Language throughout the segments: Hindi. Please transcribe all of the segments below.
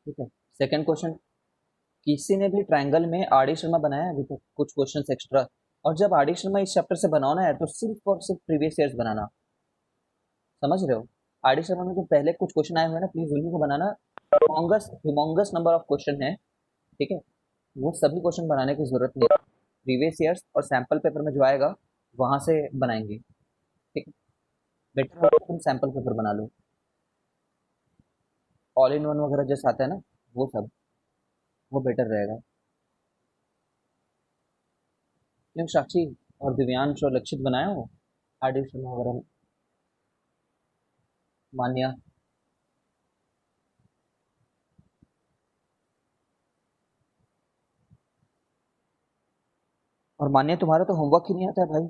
ठीक है। सेकंड क्वेश्चन, किसी ने भी ट्रायंगल में आर डी शर्मा बनाया है अभी तक? कुछ क्वेश्चंस एक्स्ट्रा। और जब आर डी शर्मा इस चैप्टर से बनाओ ना यार, तो सिर्फ और सिर्फ प्रीवियस ईयर्स बनाना। समझ रहे हो? आर डी शर्मा में जो पहले कुछ क्वेश्चन आए हुए हैं ना, प्लीज उन्हीं को बनाना। ह्यूमोंगस नंबर ऑफ क्वेश्चन है। ठीक है। वो सभी क्वेश्चन बनाने की जरूरत नहीं है। प्रीवियस ईयर्स और सैंपल पेपर में जो आएगा वहां से बनाएंगे। ठीक है। बेटर होगा तुम सैंपल पेपर बना लो। ऑल इन वन वगैरह जैसे आता है ना, वो सब, वो बेटर रहेगा। क्यों साक्षी और दिव्यांश और लक्षित बनाया हो आर डी शर्मा वगैरह? मान्या? और मान्य, तुम्हारा तो होमवर्क ही नहीं आता है भाई।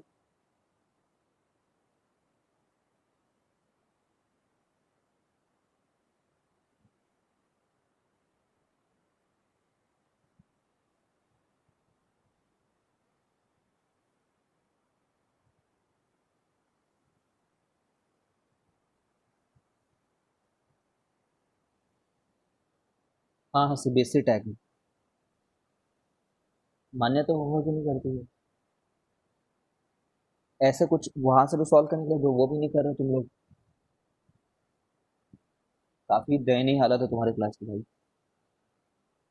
हाँ हाँ, सीबीएसई टैग में। मान्य तो होमवर्क ही नहीं करती है। ऐसे कुछ वहां से भी सॉल्व करने के लिए, जो वो भी नहीं कर रहे तुम लोग। काफी दयनीय हालत है तुम्हारे क्लास की भाई।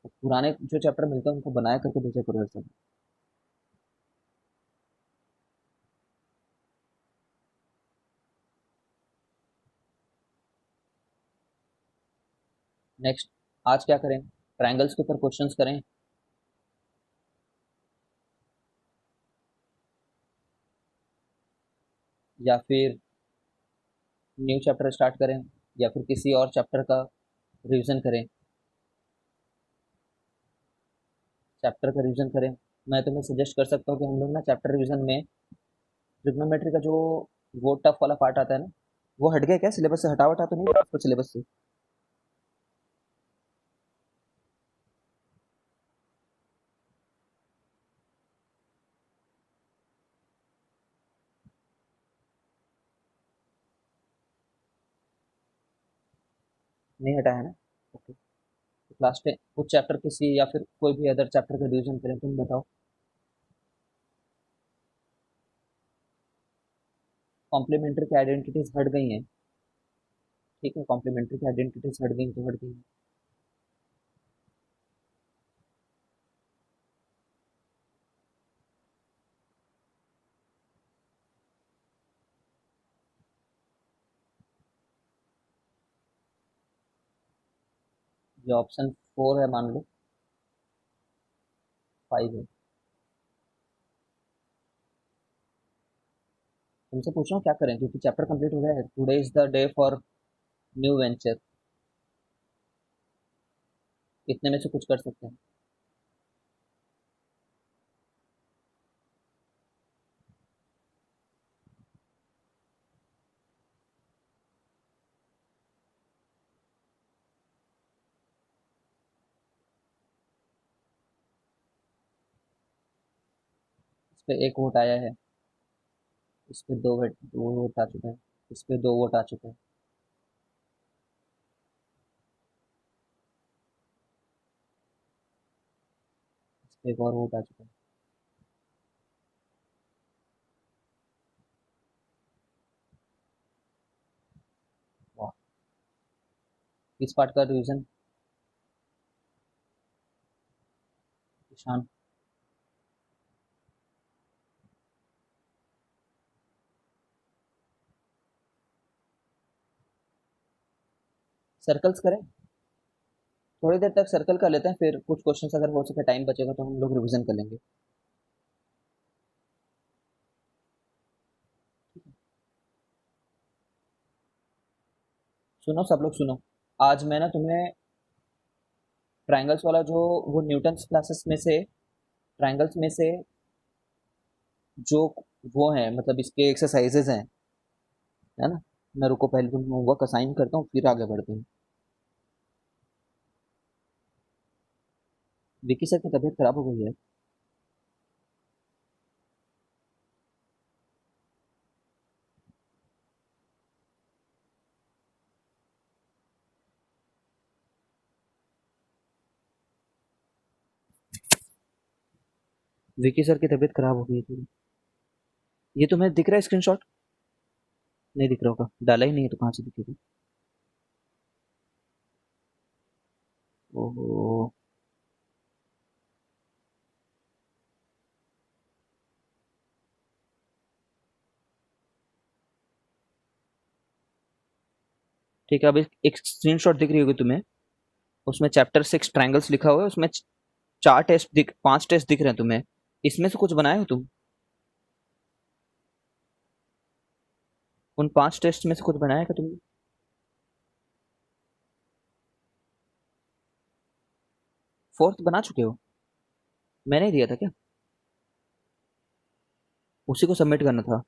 पुराने जो चैप्टर मिलते हैं उनको बनाया करके भेजा करो यार सब। नेक्स्ट, आज क्या करें? ट्रायंगल्स के ऊपर क्वेश्चंस करें, या फिर न्यू चैप्टर स्टार्ट करें, या फिर किसी और चैप्टर का रिवीजन करें? चैप्टर का रिवीजन करें। मैं तुम्हें सजेस्ट कर सकता हूँ कि हम लोग ना चैप्टर रिवीजन में ट्रिग्नोमेट्री का जो वो टफ वाला पार्ट आता है ना, वो हट गया क्या सिलेबस से? हटा वटा तो नहीं उसको सिलेबस से? नहीं हटा है ना? ओके। तो क्लास में कुछ चैप्टर किसी या फिर कोई भी अदर चैप्टर का रिवीजन करें, तुम बताओ। कॉम्प्लीमेंट्री की आइडेंटिटीज हट गई हैं। ठीक है, कॉम्प्लीमेंट्री की आइडेंटिटीज हट गई तो हट गई। ये ऑप्शन 4 है मान लो, 5 है। तुमसे पूछ रहा हूँ क्या करें, क्योंकि चैप्टर कंप्लीट हो गया है। Today is the day for new venture. इतने में से कुछ कर सकते हैं। इस पे एक वोट आया है। इस पे दो वोट आ चुके हैं। इस पे 2 वोट आ चुके हैं। इस पे एक और वोट आ चुका है। वाह। इस पार्ट का रिवीजन ईशान। सर्कल्स करें? थोड़ी देर तक सर्कल कर लेते हैं, फिर कुछ क्वेश्चंस अगर हो सके, टाइम बचेगा तो हम लोग रिवीजन कर लेंगे। सुनो सब लोग सुनो। आज मैं ना तुम्हें ट्रायंगल्स वाला जो, वो न्यूटन्स क्लासेस में से, ट्रायंगल्स में से जो वो है, मतलब इसके एक्सरसाइजेज हैं, है ना? मैं रुको, पहले तुम होमवर्क असाइन करता हूँ, फिर आगे बढ़ते हैं। विकी सर की तबीयत खराब हो गई है। विकी सर की तबीयत खराब हो गई थी। ये तुम्हें दिख रहा है स्क्रीनशॉट? नहीं दिख रहा होगा, डाला ही नहीं है तो कहाँ से दिखेगा। ओहो। ठीक है, अभी एक स्क्रीनशॉट दिख रही होगी तुम्हें। उसमें चैप्टर 6 ट्रायंगल्स लिखा हुआ है, उसमें चार टेस्ट दिख, 5 टेस्ट दिख रहे हैं तुम्हें। इसमें से कुछ बनाए हो तुम? उन 5 टेस्ट में से कुछ बनाया है क्या तुमने? फोर्थ बना चुके हो? मैंने ही दिया था क्या? उसी को सबमिट करना था।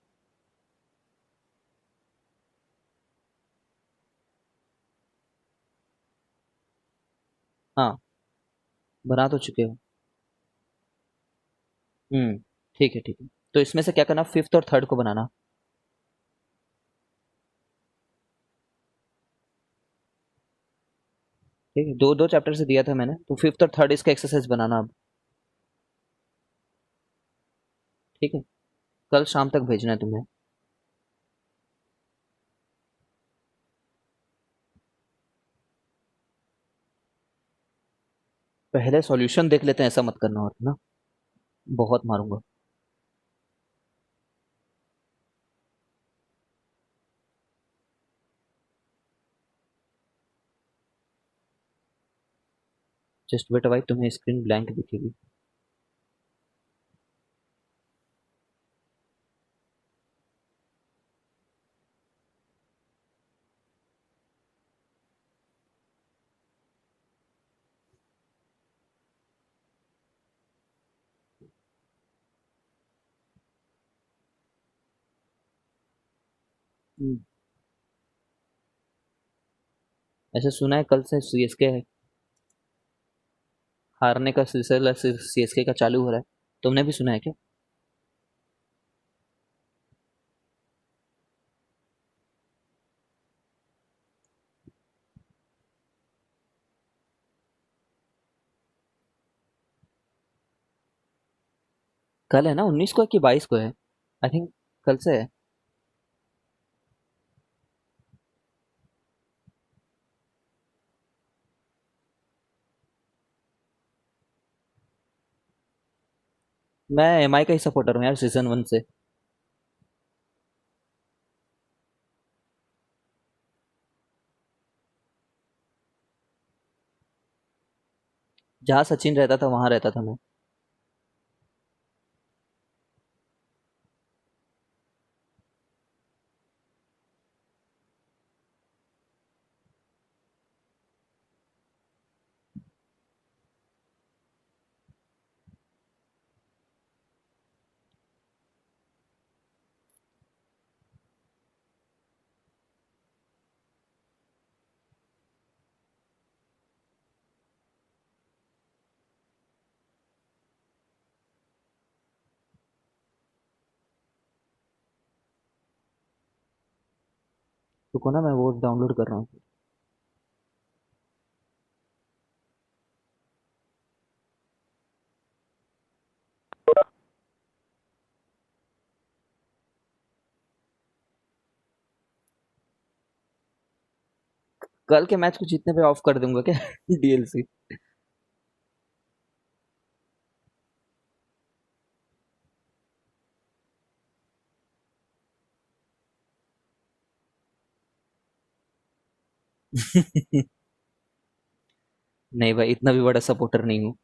हाँ, बना तो चुके हो। हम्म। ठीक है ठीक है। तो इसमें से क्या करना, फिफ्थ और थर्ड को बनाना। ठीक है, दो दो चैप्टर से दिया था मैंने, तो फिफ्थ और थर्ड इसका एक्सरसाइज बनाना अब। ठीक है, कल शाम तक भेजना है तुम्हें। पहले सॉल्यूशन देख लेते हैं, ऐसा मत करना और ना। बहुत मारूंगा। जस्ट वेट भाई, तुम्हें स्क्रीन ब्लैंक दिखेगी। हम्म। ऐसा सुना है कल से सीएसके है, हारने का सिलसिला सीएसके का चालू हो रहा है। तुमने भी सुना है क्या? कल है ना, 19 को है कि 22 को है? आई थिंक कल से है। मैं एमआई का ही सपोर्टर हूँ यार, सीजन 1 से। जहाँ सचिन रहता था वहां रहता था मैं। रुको ना, मैं वो डाउनलोड कर रहा हूँ। कल के मैच को जीतने पे ऑफ कर दूंगा क्या डीएलसी? नहीं भाई, इतना भी बड़ा सपोर्टर नहीं हूँ।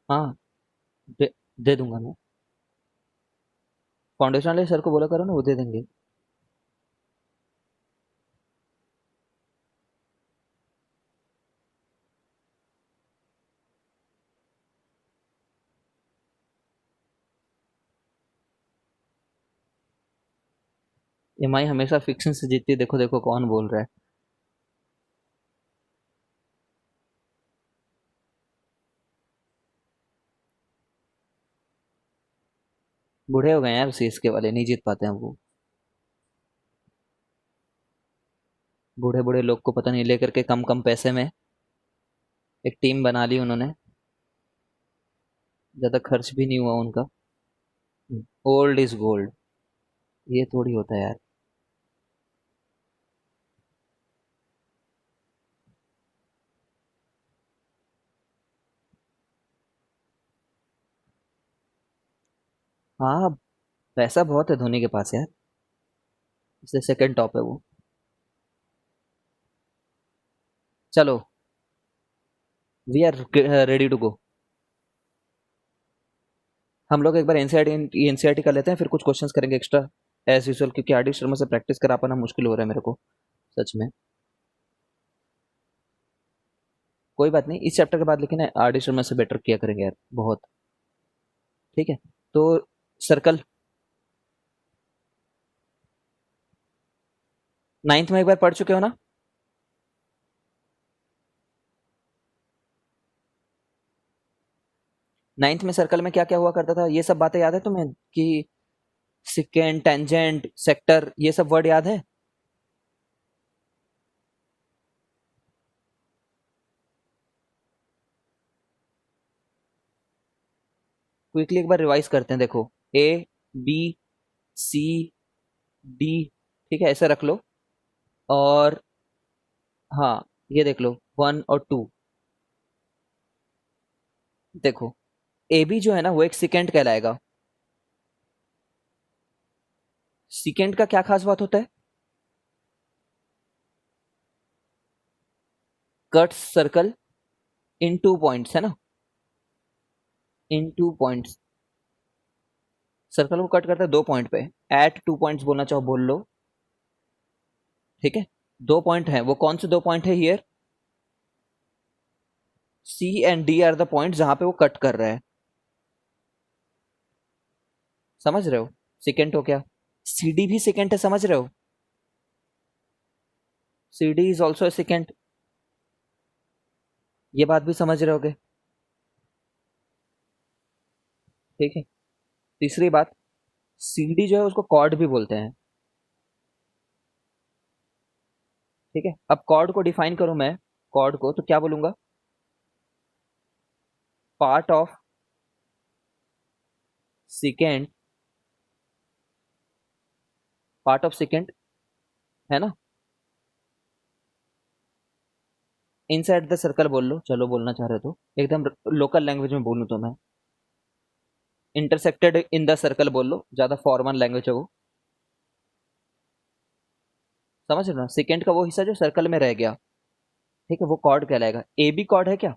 हाँ, दे दूंगा मैं। फाउंडेशन वाले सर को बोला करो ना, वो दे देंगे। एमआई हमेशा फिक्सिंग से जीतती है, देखो देखो कौन बोल रहा है। बूढ़े हो गए हैं यार, सीएसके वाले नहीं जीत पाते हैं वो। बूढ़े बूढ़े लोग को पता नहीं लेकर के कम कम पैसे में एक टीम बना ली उन्होंने, ज्यादा खर्च भी नहीं हुआ उनका। ओल्ड इज गोल्ड, ये थोड़ी होता है यार। हाँ, पैसा बहुत है धोनी के पास यार, इसलिए सेकंड टॉप है वो। चलो, we are ready to go. हम लोग एक बार एनसीईआरटी एनसीईआरटी कर लेते हैं, फिर कुछ क्वेश्चंस करेंगे एक्स्ट्रा एज यूजुअल, क्योंकि आर डी शर्मा से प्रैक्टिस करा पाना मुश्किल हो रहा है मेरे को सच में। कोई बात नहीं, इस चैप्टर के बाद लेकिन आर डी शर्मा से बेटर किया करेंगे यार बहुत। ठीक है, तो सर्कल नाइन्थ में एक बार पढ़ चुके हो ना? नाइन्थ में सर्कल में क्या क्या हुआ करता था, ये सब बातें याद है तुम्हें? कि सिकेंड, टेंजेंट, सेक्टर, ये सब वर्ड याद है? क्विकली एक बार रिवाइज करते हैं, देखो। ए, बी, सी, डी, ठीक है, ऐसे रख लो। और हाँ, ये देख लो 1 और 2। देखो, ए बी जो है ना वो एक सिकेंड कहलाएगा। सिकेंड का क्या खास बात होता है? कट सर्कल इन 2 पॉइंट्स, है ना? इन 2 पॉइंट्स, सर्कल को कट करता है 2 पॉइंट पे। एट 2 पॉइंट्स बोलना चाहो बोल लो। ठीक है, 2 पॉइंट है, वो कौन से 2 पॉइंट है here? C and D are the point जहां पे वो कट कर रहा है। समझ रहे हो? सिकेंट हो क्या? सी डी भी सिकेंट है, समझ रहे हो? C D is also secant, ये बात भी समझ रहे होगे। ठीक है, तीसरी बात, सी डी जो है उसको कॉर्ड भी बोलते हैं। ठीक है, अब कॉर्ड को डिफाइन करूं मैं, कॉर्ड को तो क्या बोलूंगा? Part of secant, part of secant, है ना? इनसाइड द सर्कल बोल लो, चलो बोलना चाह रहे हो तो एकदम लोकल लैंग्वेज में बोलूं तो मैं इंटरसेक्टेड इन द सर्कल बोल लो, ज्यादा फॉर्मल लैंग्वेज है वो। समझ रहे हो ना, सेकेंड का वो हिस्सा जो सर्कल में रह गया, ठीक है, वो कॉर्ड कहलाएगा। ए बी कॉर्ड है क्या?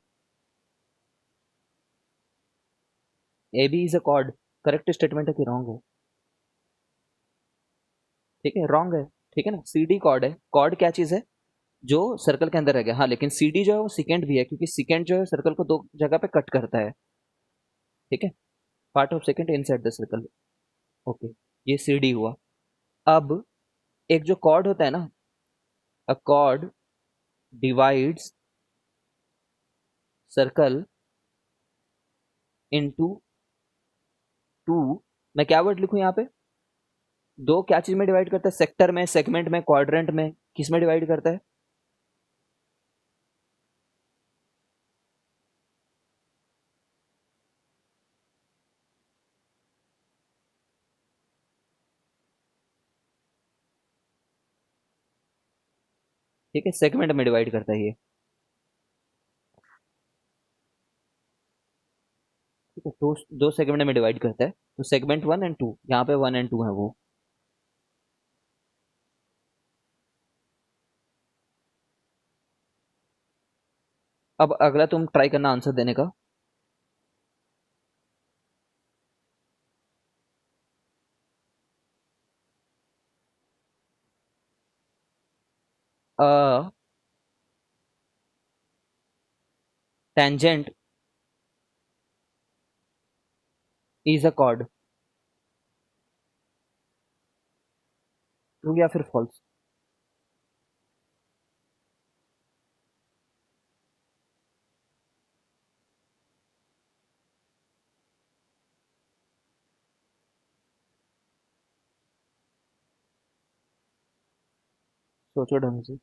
A B is a chord, correct statement है कि रॉन्ग है? ठीक है, रॉन्ग है। ठीक है ना, सी डी कॉर्ड है। कॉर्ड क्या चीज है? जो सर्कल के अंदर रह गया। हाँ, लेकिन सी डी जो है वो सेकेंड भी है, क्योंकि सेकेंड जो है सर्कल को दो जगह पे कट करता है। ठीक है, part of second inside the circle. Okay, ये सी डी हुआ। अब एक जो कॉर्ड होता है ना, अ कॉर्ड डिवाइड्स सर्कल इनटू 2। मैं क्या वर्ड लिखूं यहाँ पे? दो क्या चीज में डिवाइड करता है? सेक्टर में, सेगमेंट में, क्वाड्रेंट में, किस में डिवाइड करता है? ठीक है, सेगमेंट में डिवाइड करता है ये। ठीक है, तो दो सेगमेंट में डिवाइड करता है, तो सेगमेंट 1 एंड 2, यहाँ पे 1 एंड 2 है वो। अब अगला तुम ट्राई करना आंसर देने का। A tangent is a cord. True या फिर फॉल्स? सोचो ढंग से।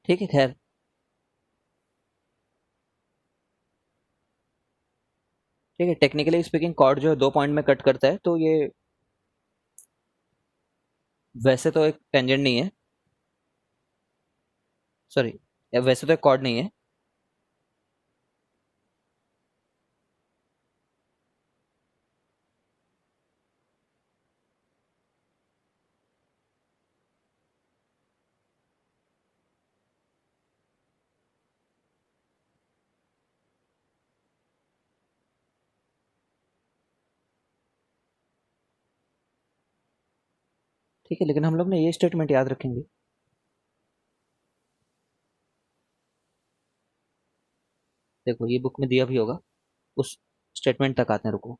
ठीक है, खैर। ठीक है, टेक्निकली स्पीकिंग कॉर्ड जो है 2 पॉइंट में कट करता है, तो ये वैसे तो एक टेंजेंट नहीं है। सॉरी, वैसे तो एक कॉर्ड नहीं है। ठीक है, लेकिन हम लोग ने ये स्टेटमेंट याद रखेंगे। देखो, ये बुक में दिया भी होगा। उस स्टेटमेंट तक आते हैं, रुको।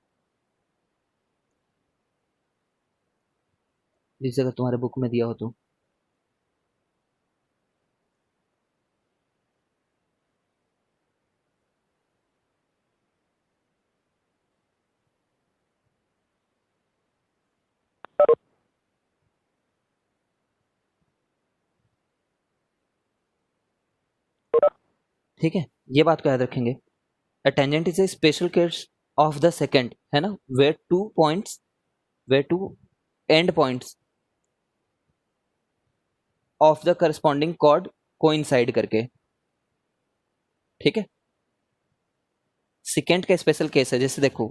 प्लीज, अगर तुम्हारे बुक में दिया हो तो। ठीक है, ये बात को याद रखेंगे। A tangent is a special case of the secant, है ना, where two end points of the corresponding chord coincide करके। ठीक है, secant का स्पेशल केस है। जैसे देखो,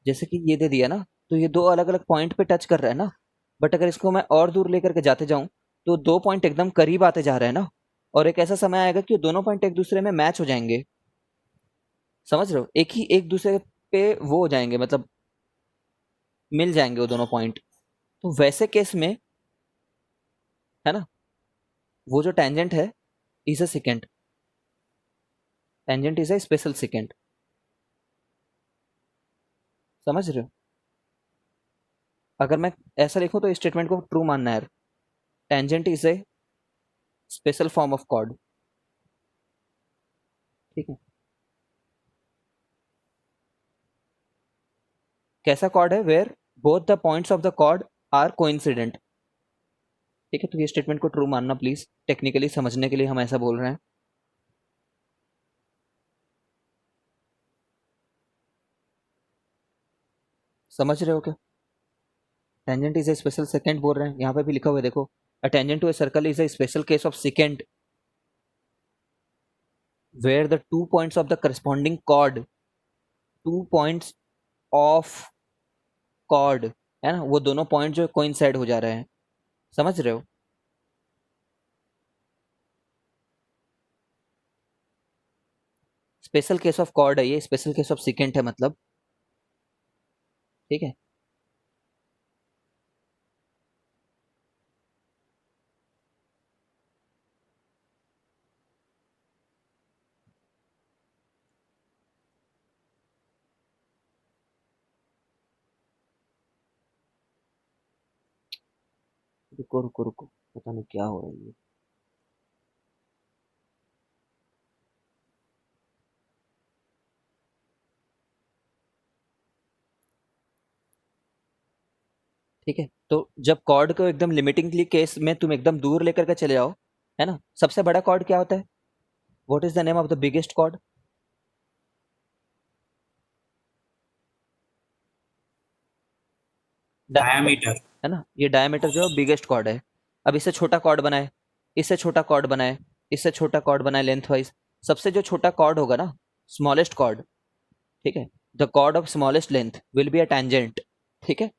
जैसे कि ये दे दिया ना, तो ये दो अलग अलग पॉइंट पे टच कर रहा है ना। बट अगर इसको मैं और दूर लेकर के जाते जाऊं, तो दो पॉइंट एकदम करीब आते जा रहे हैं ना। और एक ऐसा समय आएगा कि दोनों पॉइंट एक दूसरे में मैच हो जाएंगे। समझ रहे हो, एक दूसरे पे वो हो जाएंगे, मतलब मिल जाएंगे वो दोनों पॉइंट। तो वैसे केस में, है ना, वो जो टेंजेंट है is a second. Tangent is a special second. समझ रहे हो? अगर मैं ऐसा लिखूं तो स्टेटमेंट को ट्रू मानना है। Tangent is a special form of chord. ठीक है, कैसा कॉर्ड है? Where both the points of the chord are coincident. ठीक है, तो ये स्टेटमेंट को ट्रू मानना प्लीज, टेक्निकली समझने के लिए हम ऐसा बोल रहे हैं। समझ रहे हो क्या? Tangent is a special second बोल रहे हैं, यहाँ पे भी लिखा हुआ है, देखो। A tangent to a circle is a special case of secant where the 2 points of the corresponding chord, 2 points of chord, है ना, वो दोनों पॉइंट जो कोइंसाइड हो जा रहे हैं। समझ रहे हो? स्पेशल केस ऑफ कॉर्ड है ये, स्पेशल केस ऑफ सेकेंड है मतलब। ठीक है, रुको रुको रुको, पता नहीं क्या हो रही है। ठीक है, तो जब कॉर्ड को एकदम लिमिटिंगली केस में तुम एकदम दूर लेकर के चले जाओ, है ना, सबसे बड़ा कॉर्ड क्या होता है? What is the name of the biggest chord? Diameter. है ना, ये डायमीटर जो है बिगेस्ट कॉर्ड है। अब इससे छोटा कॉर्ड बनाए, इससे छोटा कॉर्ड बनाए, इससे छोटा कॉर्ड बनाए लेंथ वाइज। सबसे जो छोटा कॉर्ड होगा ना, स्मॉलेस्ट कॉर्ड, ठीक है, the chord of smallest length will be a tangent. ठीक है,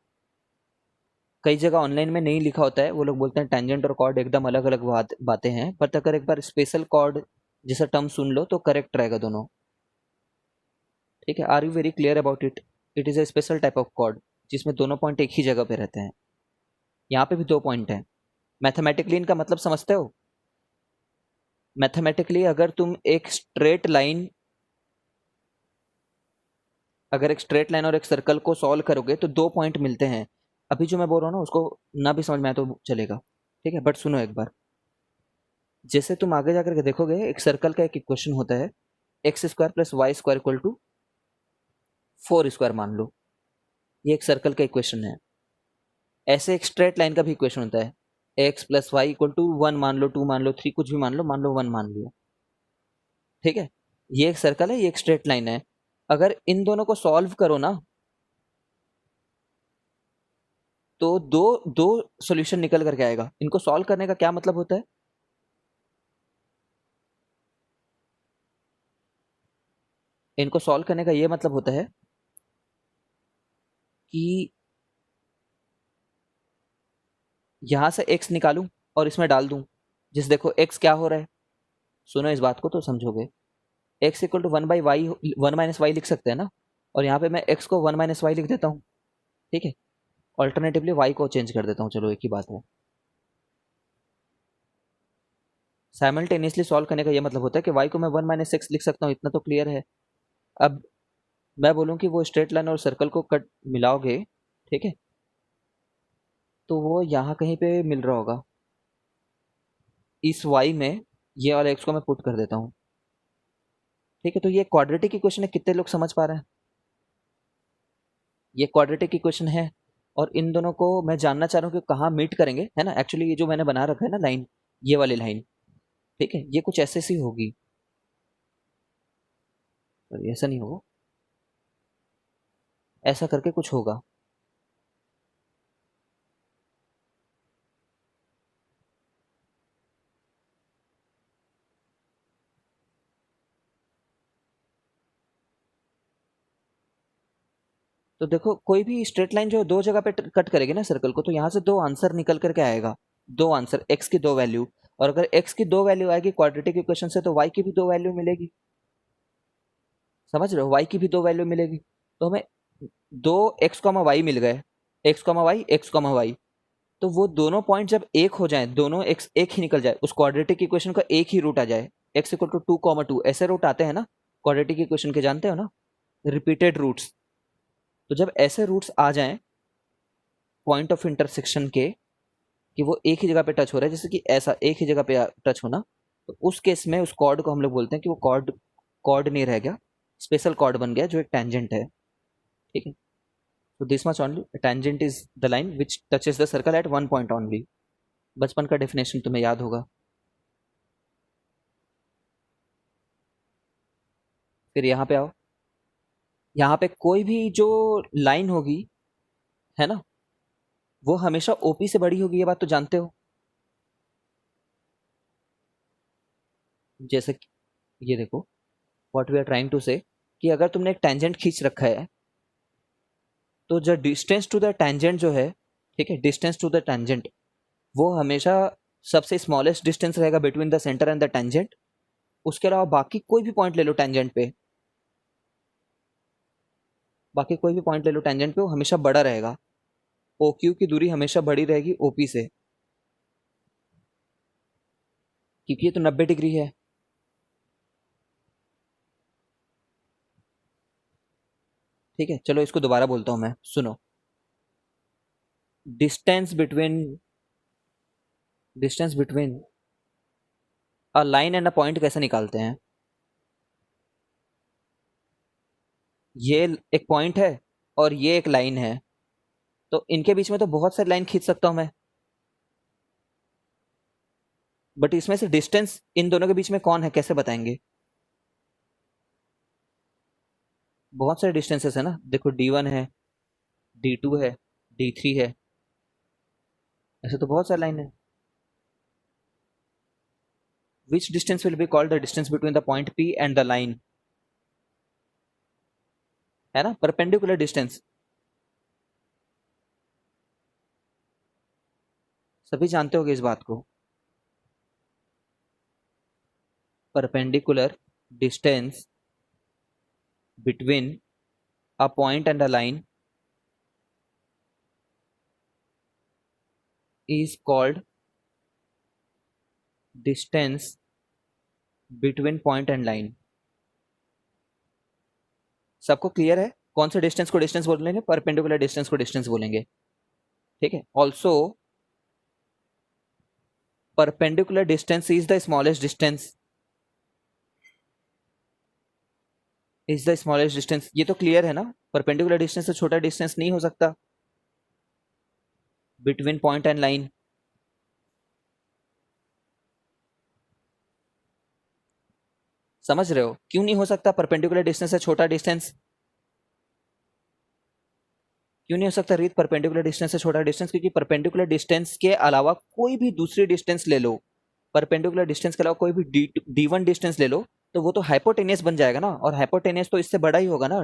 कई जगह ऑनलाइन में नहीं लिखा होता है, वो लोग बोलते हैं टेंजेंट और कॉर्ड एकदम अलग अलग बातें हैं, बट अगर एक बार स्पेशल कॉर्ड जैसा टर्म सुन लो तो करेक्ट रहेगा दोनों। ठीक है, are you very clear about it? It is a special type of chord जिसमें दोनों पॉइंट एक ही जगह पे रहते हैं। यहाँ पे भी दो पॉइंट हैं। मैथमेटिकली इनका मतलब समझते हो? मैथमेटिकली अगर तुम एक स्ट्रेट लाइन, अगर एक स्ट्रेट लाइन और एक सर्कल को सॉल्व करोगे तो दो पॉइंट मिलते हैं। अभी जो मैं बोल रहा हूँ ना उसको ना भी समझ में आए तो चलेगा, ठीक है, बट सुनो एक बार। जैसे तुम आगे जाकर के देखोगे, एक सर्कल का एक इक्वेशन होता है, x square plus y square equal to 4 square मान लो, ये एक सर्कल का इक्वेशन है। ऐसे एक स्ट्रेट लाइन का भी इक्वेशन होता है, x plus y equal to 1 मान लो, 2 मान लो, 3 कुछ भी मान लो 1 मान लिया। ठीक है, ये एक सर्कल है, ये एक स्ट्रेट लाइन है। अगर इन दोनों को सॉल्व करो ना तो दो दो सॉल्यूशन निकल करके आएगा। इनको सॉल्व करने का क्या मतलब होता है? इनको सॉल्व करने का ये मतलब होता है कि यहां से x निकालूं और इसमें डाल दूं। जिस देखो x क्या हो रहा है, सुनो इस बात को तो समझोगे। x equal to 1/y, 1 - y लिख सकते हैं ना, और यहाँ पे मैं x को 1 - y लिख देता हूँ। ठीक है, ऑल्टरनेटिवली y को चेंज कर देता हूँ, चलो एक ही बात है। साइमल्टेनियसली सॉल्व करने का ये मतलब होता है कि y को मैं 1 - x लिख सकता हूँ, इतना तो क्लियर है। अब मैं बोलूँ कि वो स्ट्रेट लाइन और सर्कल को कट मिलाओगे, ठीक है, तो वो यहाँ कहीं पे मिल रहा होगा। इस y में ये वाला x को मैं पुट कर देता हूँ। ठीक है, तो ये क्वाड्रेटिक इक्वेशन है, कितने लोग समझ पा रहे हैं? ये क्वाड्रेटिक इक्वेशन है, और इन दोनों को मैं जानना चाह रहा हूँ कि कहाँ मीट करेंगे, है ना। एक्चुअली ये जो मैंने बना रखा है ना लाइन, ये वाली लाइन, ठीक है, ये कुछ ऐसे सी होगी, और ऐसा नहीं होगा, ऐसा करके कुछ होगा। तो देखो, कोई भी स्ट्रेट लाइन जो दो जगह पे कट करेगी ना सर्कल को, तो यहाँ से दो आंसर निकल करके आएगा। दो आंसर, एक्स की दो वैल्यू, और अगर एक्स की दो वैल्यू आएगी क्वाड्रेटिक इक्वेशन से, तो वाई की भी दो वैल्यू मिलेगी। समझ रहे हो, वाई की भी दो वैल्यू मिलेगी। तो हमें दो एक्स कॉमा वाई मिल गए, x comma y, x comma y. तो वो दोनों पॉइंट जब एक हो जाए, दोनों एक्स एक ही निकल जाए, उस क्वाड्रेटिक इक्वेशन का एक ही रूट आ जाए, एक्स इक्वल टू 2, 2, ऐसे रूट आते हैं ना क्वाड्रेटिक इक्वेशन के, जानते हो ना, रिपीटेड रूट्स। तो जब ऐसे रूट्स आ जाएं पॉइंट ऑफ इंटरसेक्शन के, कि वो एक ही जगह पे टच हो रहा है, जैसे कि ऐसा एक ही जगह पे टच होना, तो उस केस में उस कॉर्ड को हम लोग बोलते हैं कि वो कॉर्ड कॉर्ड नहीं रह गया, स्पेशल कॉर्ड बन गया जो एक टेंजेंट है। ठीक है, तो this much only, tangent is the line which touches the circle eight one point only. बचपन का डेफिनेशन तुम्हें याद होगा। फिर यहाँ पे आओ, यहाँ पे कोई भी जो लाइन होगी, है ना, वो हमेशा ओपी से बड़ी होगी, ये बात तो जानते हो। जैसे कि ये देखो, what we are trying to say, कि अगर तुमने एक टेंजेंट खींच रखा है, तो जो डिस्टेंस टू द टेंजेंट जो है, ठीक है, डिस्टेंस टू द टेंजेंट, वो हमेशा सबसे स्मॉलेस्ट डिस्टेंस रहेगा between the centre and the tangent. उसके अलावा बाकी कोई भी पॉइंट ले लो टेंजेंट पे, बाकी कोई भी पॉइंट ले लो टेंजेंट पे, वो हमेशा बड़ा रहेगा। ओ क्यू की दूरी हमेशा बड़ी रहेगी ओपी से, क्योंकि ये तो 90 डिग्री है। ठीक है, चलो इसको दोबारा बोलता हूं मैं, सुनो। Distance between distance between a line and a point कैसे निकालते हैं? ये एक पॉइंट है और ये एक लाइन है, तो इनके बीच में तो बहुत सारी लाइन खींच सकता हूं मैं, बट इसमें से डिस्टेंस इन दोनों के बीच में कौन है, कैसे बताएंगे? बहुत सारे डिस्टेंसेस है ना, देखो D1 है, D2 है, D3 है, ऐसे तो बहुत सारी लाइन है। Which distance will be called the distance between the point P and the line? है ना, परपेंडिकुलर डिस्टेंस। सभी जानते होगे इस बात को। Perpendicular distance between a point and a line is called distance between point and line। सबको क्लियर है कौन से डिस्टेंस को डिस्टेंस बोलेंगे? परपेंडिकुलर डिस्टेंस को डिस्टेंस बोलेंगे, ठीक है। Also perpendicular distance is the smallest distance, is the smallest distance, ये तो क्लियर है ना। परपेंडिकुलर डिस्टेंस से छोटा डिस्टेंस नहीं हो सकता बिटवीन पॉइंट एंड लाइन। समझ रहे हो क्यों नहीं हो सकता परपेंडिकुलर डिस्टेंस से छोटा डिस्टेंस? क्यों नहीं हो सकता रीत परपेंडिकुलर डिस्टेंस से छोटा डिस्टेंस? क्योंकि परपेंडिकुलर डिस्टेंस के अलावा कोई भी दूसरी डिस्टेंस ले लो, परपेंडिकुलर डिस्टेंस के अलावा कोई भी D1 डिस्टेंस ले लो, तो वो तो हाइपोटेनियस बन जाएगा ना, और हाइपोटेनियस तो इससे बड़ा ही होगा ना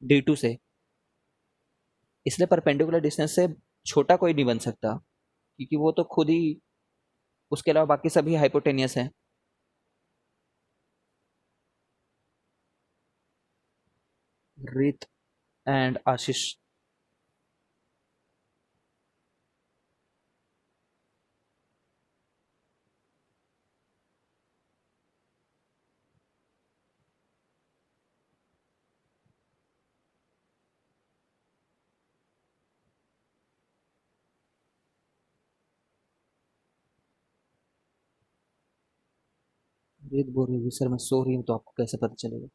D2 से। इसलिए परपेंडिकुलर डिस्टेंस से छोटा कोई नहीं बन सकता, क्योंकि वो तो खुद ही, उसके अलावा बाकी सभी हाइपोटेनियस हैं। रीत एंड आशीष, रीत बोल रही है सर मैं सो रही हूँ, तो आपको कैसे पता चलेगा?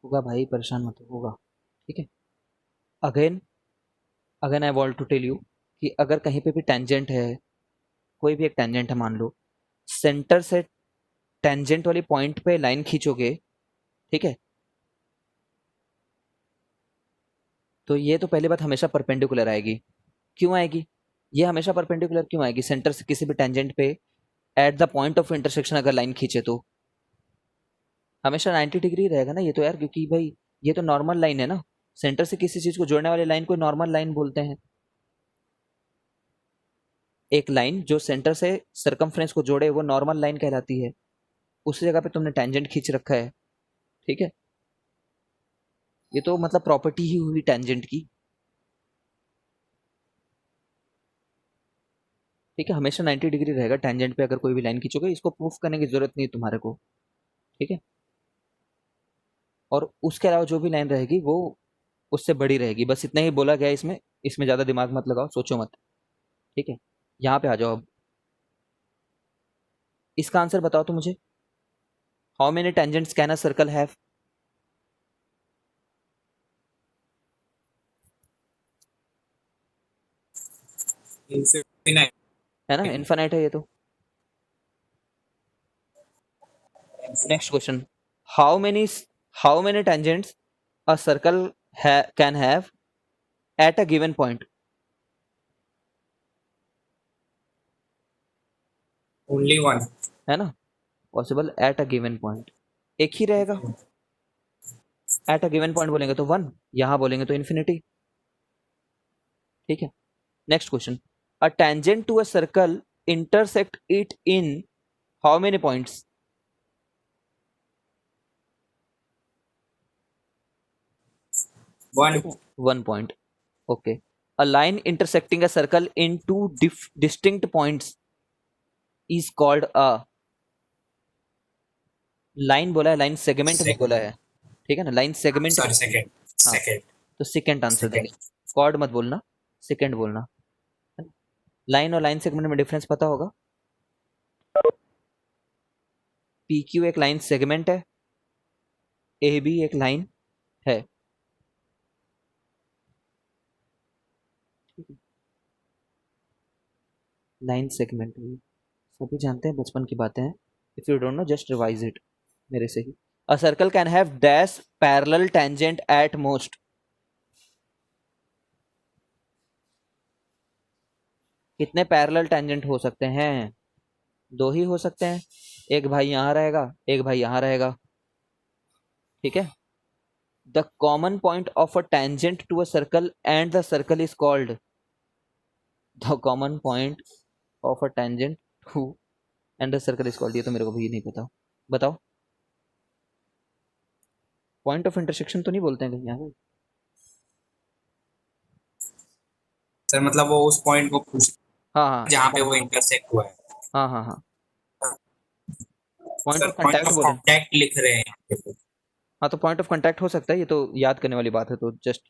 होगा भाई, परेशान मत होगा, ठीक है। Again again I want to tell you कि अगर कहीं पे भी टेंजेंट है, कोई भी एक टेंजेंट है मान लो, सेंटर से टेंजेंट वाली पॉइंट पे लाइन खींचोगे, ठीक है, तो ये तो पहली बात हमेशा परपेंडिकुलर आएगी। क्यों आएगी? ये हमेशा परपेंडिकुलर क्यों आएगी? सेंटर से किसी भी टेंजेंट पे at the point of intersection अगर लाइन खींचे तो हमेशा 90 डिग्री रहेगा ना ये तो यार, क्योंकि भाई ये तो नॉर्मल लाइन है ना। सेंटर से किसी चीज को जोड़ने वाली लाइन को नॉर्मल लाइन बोलते हैं। एक लाइन जो सेंटर से सरकमफ्रेंस को जोड़े वो नॉर्मल लाइन कहलाती है। उसी जगह पे तुमने टेंजेंट खींच रखा है, ठीक है। ये तो मतलब प्रॉपर्टी ही हुई टेंजेंट की, ठीक है। हमेशा 90 डिग्री रहेगा टेंजेंट पे अगर कोई भी लाइन खींचोगे, इसको प्रूफ करने की जरूरत नहीं है तुम्हारे को, ठीक है। और उसके अलावा जो भी लाइन रहेगी वो उससे बड़ी रहेगी, बस इतना ही बोला गया है इसमें। इसमें ज्यादा दिमाग मत लगाओ, सोचो मत, ठीक है। यहाँ पे आ जाओ अब, इसका आंसर बताओ तो मुझे। How many tangents can a circle have? Infinite. है ना, इनफाइनाइट है ये तो। Next question, how many how many tangents a circle can have at a given point? Only one. है ना, possible at a given point एक ही रहेगा। एट अ गिवन पॉइंट बोलेंगे तो वन, यहां बोलेंगे तो इन्फिनिटी, ठीक है। Next question, a tangent to a circle intersect it in how many points? One. ठीक है, one point, okay. A line intersecting a circle in two distinct points is called a, line बोला है, लाइन सेगमेंट नहीं बोला है, ठीक है ना, लाइन सेगमेंट Sorry, बोला है। second. हाँ, Second. तो सेकंड आंसर Second. देंगे, कॉर्ड मत बोलना, सेकंड बोलना। लाइन और लाइन सेगमेंट में डिफरेंस पता होगा। पी क्यू एक लाइन सेगमेंट है, ए बी एक लाइन है, लाइन सेगमेंट है, सभी जानते हैं, बचपन की बातें हैं। If you don't know just revise it मेरे से ही। A circle can have dash parallel tangent at most, कितने पैरेलल टेंजेंट हो सकते हैं? दो ही हो सकते हैं। एक भाई यहाँ रहेगा, एक भाई यहाँ रहेगा। ठीक है। The common point of a tangent to a circle and the circle is called. The common point of a tangent to and the circle is called. ये तो मेरे को भी नहीं पता। बताओ। पॉइंट ऑफ इंटरसेक्शन तो नहीं बोलते हैं कहीं यहाँ पे? सर मतलब वो उस पॉइंट को पूछ हाँ हाँ जहाँ पे point- वो इंटरसेक्ट हुआ है। हाँ हाँ हाँ। Point sir of point contact of बोले। कांटेक्ट लिख रहे हैं यहाँ पे। हाँ तो पॉइंट ऑफ कांटेक्ट हो सकता है, ये तो याद करने वाली बात है, तो जस्ट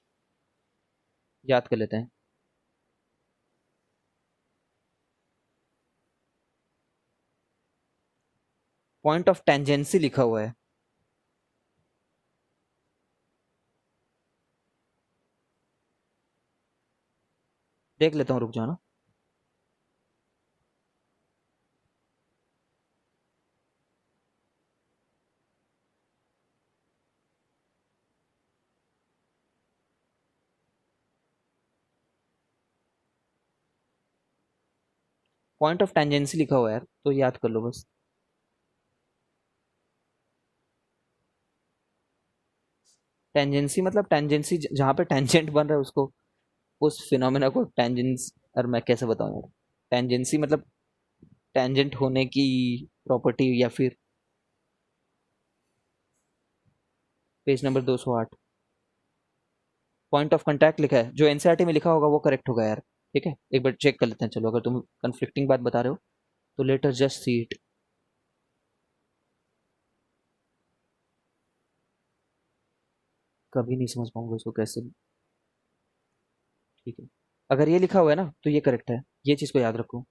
याद कर लेते हैं। पॉइंट ऑफ टेंजेंसी लिखा हुआ है। देख लेता हूँ, रुक जाओ ना। पॉइंट ऑफ टेंजेंसी लिखा हुआ है यार, तो याद कर लो बस। टेंजेंसी मतलब टेंजेंसी, जहाँ पे टेंजेंट बन रहा है उसको, उस फिनोमेना को टेंजेंस, और मैं कैसे बताऊँ यार। टेंजेंसी मतलब टेंजेंट होने की प्रॉपर्टी, या फिर page number 208। Point of contact लिखा है, जो एनसीईआरटी में लिखा होगा वो करेक्ट होगा यार। ठीक है, एक बार चेक कर लेते हैं। चलो, अगर तुम कंफ्लिक्टिंग बात बता रहे हो तो let us just see it. कभी नहीं समझ पाऊंगा इसको कैसे। ठीक है, अगर ये लिखा हुआ है ना तो ये करेक्ट है, ये चीज़ को याद रखो।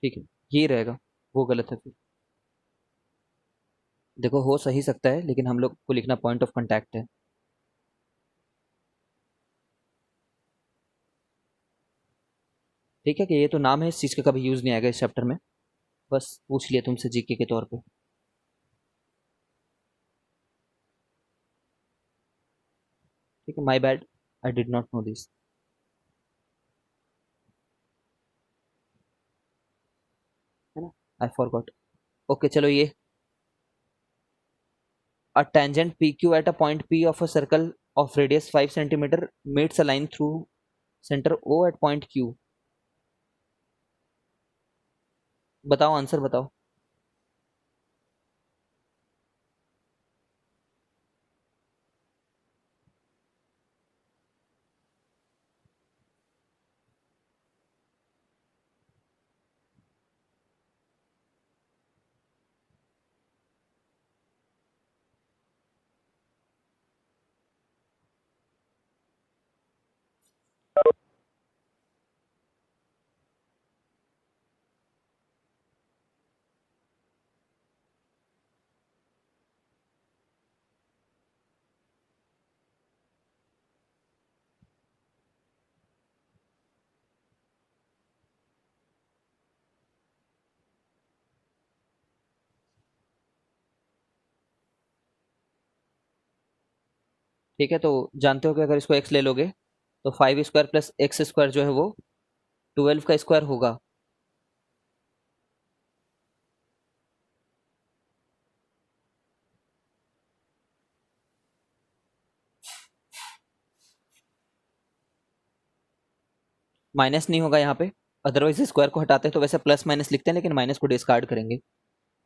ठीक है, ये रहेगा, वो गलत है फिर। देखो, हो सही सकता है, लेकिन हम लोग को लिखना पॉइंट ऑफ कांटेक्ट है। ठीक है, कि ये तो नाम है, इस चीज़ का कभी यूज़ नहीं आएगा इस चैप्टर में। बस पूछ लिया तुमसे जीके के तौर पे। ठीक है, my bad, I did not know this. है ना, आई फॉरगॉट। ओके चलो, ये a tangent PQ at a point P of a circle of radius 5 centimeter meets a line through center O at point Q। बताओ, आंसर बताओ। ठीक है, तो जानते हो कि अगर इसको x ले लोगे तो 5 स्क्वायर प्लस एक्स स्क्वायर जो है वो 12 का स्क्वायर होगा। माइनस नहीं होगा यहाँ पे, अदरवाइज स्क्वायर को हटाते हैं तो वैसे प्लस माइनस लिखते हैं, लेकिन माइनस को डिस्कार्ड करेंगे।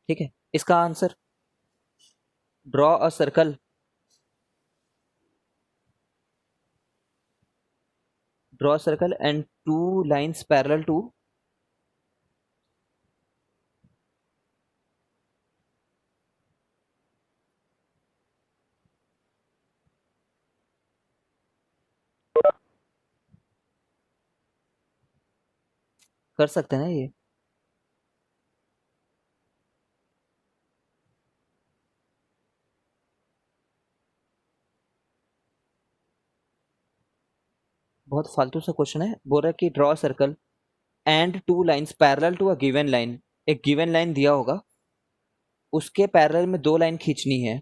ठीक है, इसका answer, draw a circle, draw circle and two lines parallel to. कर सकते हैं ना ये? बहुत फालतू सा क्वेश्चन है। बोल रहा है कि draw circle and two lines parallel to a given line. एक गिवन लाइन दिया होगा, उसके पैरेलल में दो लाइन खींचनी है।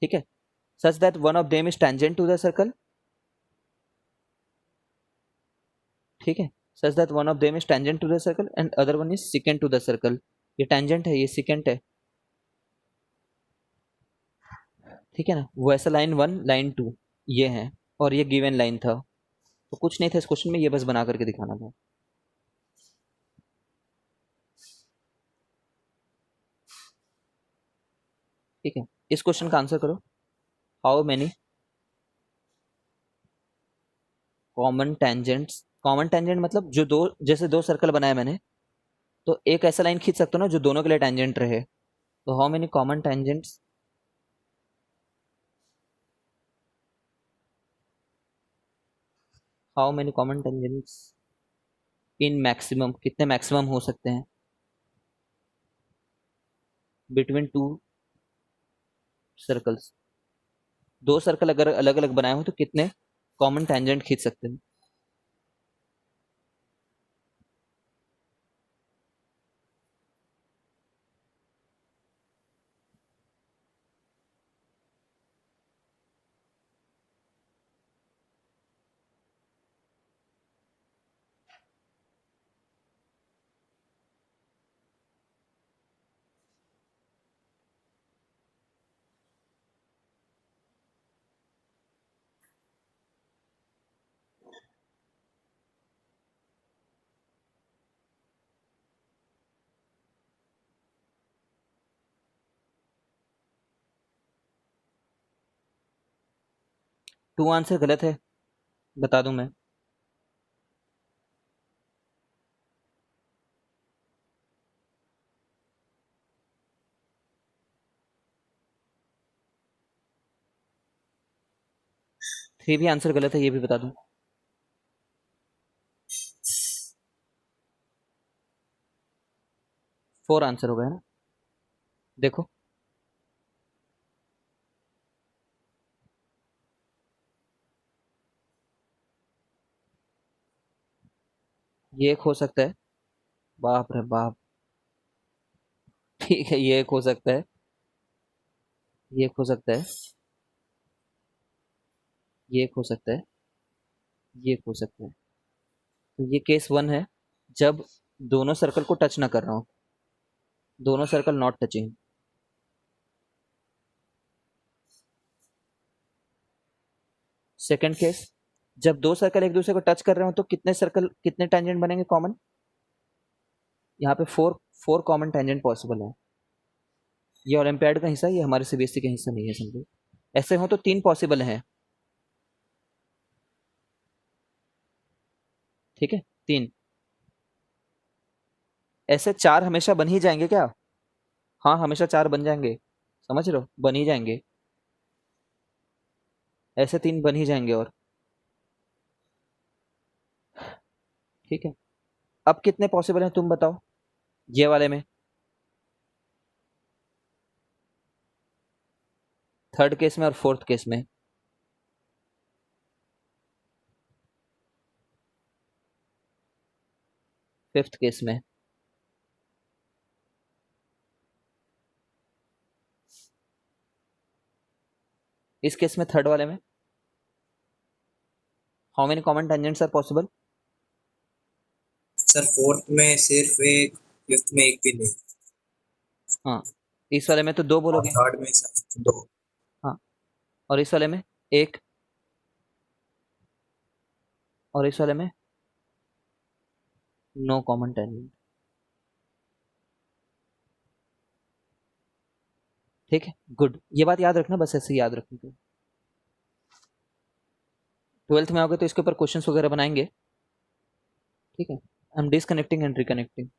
ठीक है, such that one of them is tangent to the circle. ठीक है, such that one of them is tangent to the circle and other one is secant to the circle. ये टेंजेंट है, ये सिकेंट है, ठीक है ना। वो ऐसा लाइन 1 लाइन 2 ये है, और ये गिवन लाइन था, तो कुछ नहीं था इस क्वेश्चन में, ये बस बना करके दिखाना था। ठीक है, इस क्वेश्चन का आंसर करो। How many common tangents, common tangent मतलब जो दो, जैसे दो सर्कल बनाए मैंने, तो एक ऐसा लाइन खींच सकते हो ना जो दोनों के लिए टेंजेंट रहे। तो how many common tangents, how many common tangents in maximum, कितने मैक्सिमम हो सकते हैं बिटवीन टू सर्कल्स। दो सर्कल अगर अलग अलग बनाए हो तो कितने कॉमन टेंजेंट खींच सकते हैं। टू आंसर गलत है, बता दूं मैं। थ्री भी आंसर गलत है, ये भी बता दूं। फोर आंसर हो गया ना, देखो। ये एक हो सकता है, बाप रे बाप। ठीक है, ये एक हो सकता है, ये एक हो सकता है, ये एक हो सकता है, ये एक हो सकता है। तो ये केस 1 है, जब दोनों सर्कल को टच ना कर रहा हूं, दोनों circle not touching. Second case, जब दो सर्कल एक दूसरे को टच कर रहे हो तो कितने सर्कल, कितने टेंजेंट बनेंगे कॉमन। यहाँ पे four, four common tangent possible है। ये ओलंपियाड का हिस्सा है, ये हमारे सीबीएसई का हिस्सा नहीं है, समझो। ऐसे हो तो तीन पॉसिबल हैं, ठीक है, तीन। ऐसे चार हमेशा बन ही जाएंगे क्या। हाँ, हमेशा चार बन जाएंगे, समझ रहे हो, बन ही जाएंगे, ऐसे तीन बन ही जाएंगे। और ठीक है, अब कितने पॉसिबल हैं तुम बताओ, ये वाले में, थर्ड केस में और फोर्थ केस में। फिफ्थ केस में, इस केस में थर्ड वाले में। How many common tangents are possible. Sir fourth में सिर्फ एक, फिफ्थ में एक भी नहीं, हाँ, इस वाले में तो दो और बोलोगे। थर्ड में सर दो। हाँ, और इस वाले में एक, और इस वाले में नो कॉमन टेंजेंट। ठीक है, गुड, ये बात याद रखना, बस ऐसे ही याद रखनी तो। ट्वेल्थ में आओगे तो इसके ऊपर क्वेश्चंस वगैरह बनाएंगे, ठीक है। I am disconnecting and reconnecting.